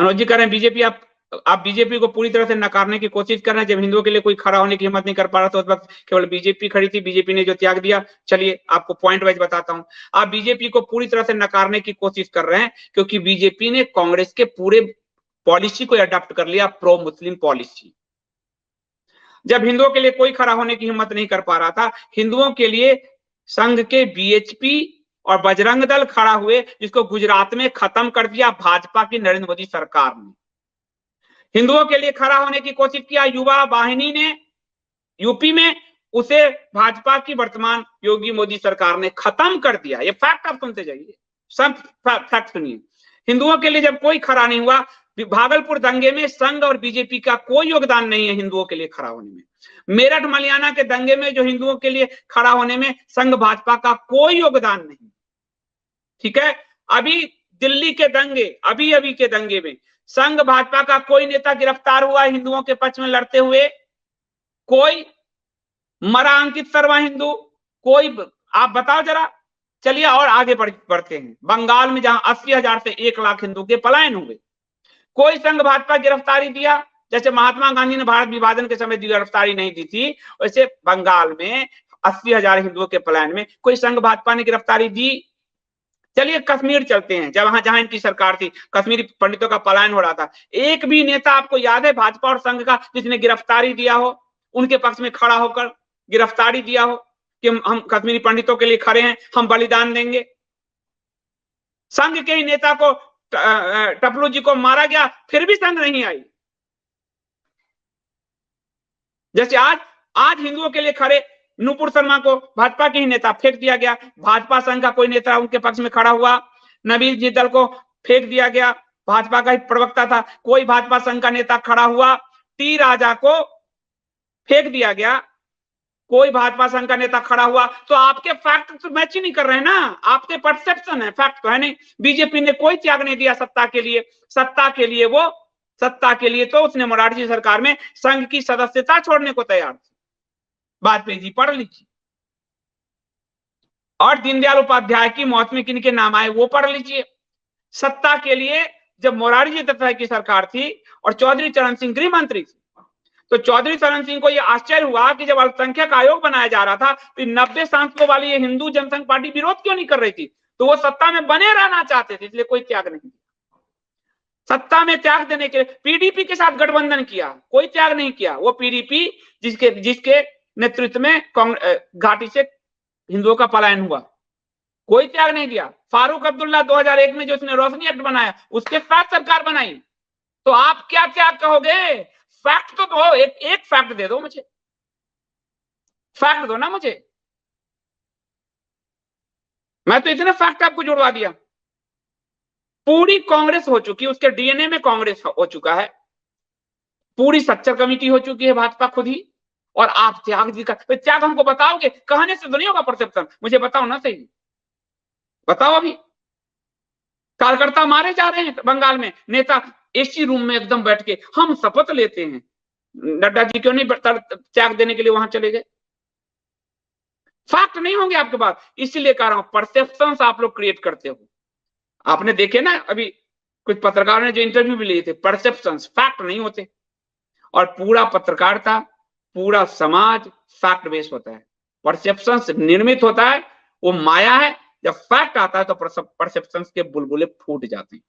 मनोज जी कह रहे हैं बीजेपी आप बीजेपी को पूरी तरह से नकारने की कोशिश कर रहे हैं। जब हिंदुओं के लिए कोई खड़ा होने की हिम्मत नहीं कर पा रहा था, उस वक्त केवल बीजेपी खड़ी थी, बीजेपी ने जो त्याग दिया। चलिए आपको पॉइंट वाइज बताता हूं। आप बीजेपी को पूरी तरह से नकारने की कोशिश कर रहे हैं क्योंकि बीजेपी ने कांग्रेस के पूरे पॉलिसी को अडॉप्ट कर लिया, प्रो मुस्लिम पॉलिसी। जब हिंदुओं के लिए कोई खड़ा होने की हिम्मत नहीं कर पा रहा था, हिंदुओं के लिए संघ के बीएचपी और बजरंग दल खड़ा हुए, जिसको गुजरात में खत्म कर दिया भाजपा की नरेंद्र मोदी सरकार ने। हिंदुओं के लिए खड़ा होने की कोशिश किया युवा वाहिनी ने यूपी में, उसे भाजपा की वर्तमान योगी मोदी सरकार ने खत्म कर दिया। ये फैक्ट आप सुनते जाइए, सब फैक्ट सुनिए। हिंदुओं के लिए जब कोई खड़ा नहीं हुआ, भागलपुर दंगे में संघ और बीजेपी का कोई योगदान नहीं है हिंदुओं के लिए खड़ा होने में। मेरठ मलियाना के दंगे में जो हिंदुओं के लिए खड़ा होने में संघ भाजपा का कोई योगदान नहीं। ठीक है, अभी दिल्ली के दंगे, अभी के दंगे में संघ भाजपा का कोई नेता गिरफ्तार हुआ हिंदुओं के पक्ष में लड़ते हुए? कोई मरा अंकित शर्मा हिंदू? कोई? आप बताओ जरा। चलिए और आगे बढ़ते हैं। बंगाल में जहां 80,000 से 1 लाख हिंदू के पलायन हुए, कोई संघ भाजपा गिरफ्तारी दिया? जैसे महात्मा गांधी ने भारत विभाजन के समय गिरफ्तारी नहीं दी थी, वैसे बंगाल में 80,000 हिंदुओं के पलायन में कोई संघ भाजपा ने गिरफ्तारी दी? चलिए कश्मीर चलते हैं, जहां जहां इनकी सरकार थी, कश्मीरी पंडितों का पलायन हो रहा था, एक भी नेता आपको याद है भाजपा और संघ का जिसने गिरफ्तारी दिया हो, उनके पक्ष में खड़ा होकर गिरफ्तारी दिया हो कि हम कश्मीरी पंडितों के लिए खड़े हैं, हम बलिदान देंगे? संघ के ही नेता को, टपलू जी को मारा गया, फिर भी संघ नहीं आई। जैसे आज हिंदुओं के लिए खड़े नूपुर शर्मा को भाजपा के ही नेता फेंक दिया गया, भाजपा संघ का कोई नेता उनके पक्ष में खड़ा हुआ। नबील जिंदल को फेंक दिया गया, भाजपा का ही प्रवक्ता था, कोई भाजपा संघ का नेता खड़ा हुआ। टी राजा को फेंक दिया गया, कोई भाजपा संघ का नेता खड़ा हुआ। तो आपके फैक्ट तो मैच ही नहीं कर रहे हैं ना, आपके परसेप्शन है, फैक्ट तो है नहीं। बीजेपी ने कोई त्याग नहीं दिया सत्ता के लिए। सत्ता के लिए तो उसने मोरारजी सरकार में संघ की सदस्यता छोड़ने को तैयार थी। वाजपेयी जी पढ़ लीजिए। और दीनदयाल उपाध्याय की मौत में किनके नाम आए वो पढ़ लीजिए। सत्ता के लिए जब मोरारजी देसाई की सरकार थी और चौधरी चरण सिंह गृह मंत्री थे, तो चौधरी चरण सिंह को यह आश्चर्य हुआ कि जब अल्पसंख्यक आयोग बनाया जा रहा था तो 90 सांसदों वाली ये हिंदू जनसंघ पार्टी विरोध क्यों नहीं कर रही थी? तो वो सत्ता में बने रहना चाहते थे, इसलिए कोई त्याग नहीं। सत्ता में त्याग देने के लिए पीडीपी के साथ गठबंधन किया, कोई त्याग नहीं किया। वो पीडीपी जिसके नेतृत्व में घाटी से हिंदुओं का पलायन हुआ, कोई त्याग नहीं दिया। फारूक अब्दुल्ला 2001 में जो उसने रोशनी एक्ट बनाया, उसके साथ सरकार बनाई। तो आप क्या त्याग कहोगे? फैक्ट तो दो, एक फैक्ट दे दो मुझे, फैक्ट दो ना मुझे। मैं तो इतने फैक्ट आपको जुड़वा दिया। पूरी कांग्रेस हो चुकी, उसके डीएनए में कांग्रेस हो चुका है, पूरी सच्चर कमेटी हो चुकी है भाजपा खुद ही। और आप त्याग जी का त्याग हमको बताओगे? कहने से दुनिया का परसेप्शन मुझे बताओ ना, सही बताओ। अभी कार्यकर्ता मारे जा रहे हैं बंगाल में, नेता एसी रूम में एकदम बैठ के हम शपथ लेते हैं। नड्डा जी क्यों नहीं त्याग देने के लिए वहां चले गए? फैक्ट नहीं होंगे आपके पास, इसीलिए कह रहा हूं परसेप्शन आप लोग क्रिएट करते हो। आपने देखे ना अभी कुछ पत्रकारों ने जो इंटरव्यू भी लिए थे, परसेप्शन फैक्ट नहीं होते। और पूरा पत्रकारिता, पूरा समाज फैक्ट बेस्ड होता है, परसेप्शन से निर्मित होता है, वो माया है। जब फैक्ट आता है तो परसेप्शन के बुलबुले फूट जाते हैं।